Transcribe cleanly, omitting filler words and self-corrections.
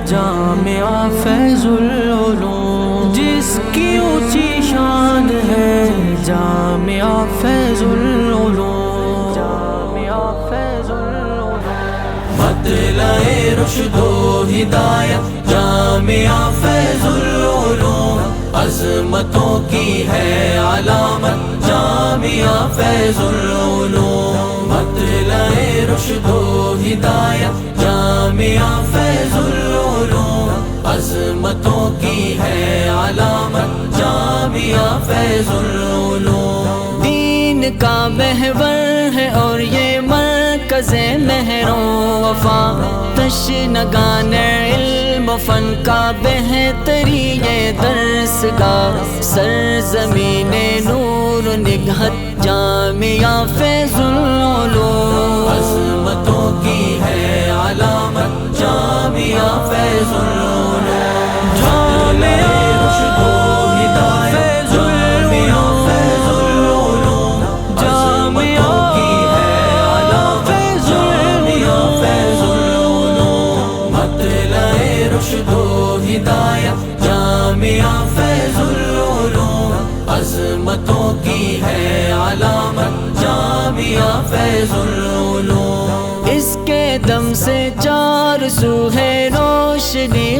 جامعہ فیض العلوم، جس کی اونچی شان ہے جامعہ فیض العلوم، جامعہ فیض العلوم، مطلع رشد و ہدایت جامعہ فیض العلوم، عظمتوں کی ہے علامت جامعہ فیض العلوم، مطلع رشد و ہدایت جامعہ فیض العلوم، عظمتوں کی ہے علامت جامعہ فیض العلوم، دین کا محور ہے اور یہ مرکز مہر و وفا، تشنگان علم و فن کا بہترین یہ درسگاہ، سرزمین نور و نگہت جامعہ فیض العلوم، عظمتوں کی ہے علامت جامعہ فیض العلوم، جامعہ رشد و ہدایت جامعہ فیض العلوم، عظمتوں کی ہے علامت جامعہ فیض العلوم، مطلع رشد و ہدایت جامعہ فیض العلوم، عظمتوں کی ہے علامت جامعہ فیض العلوم، اس کے دم سے چار سو ہے روشنی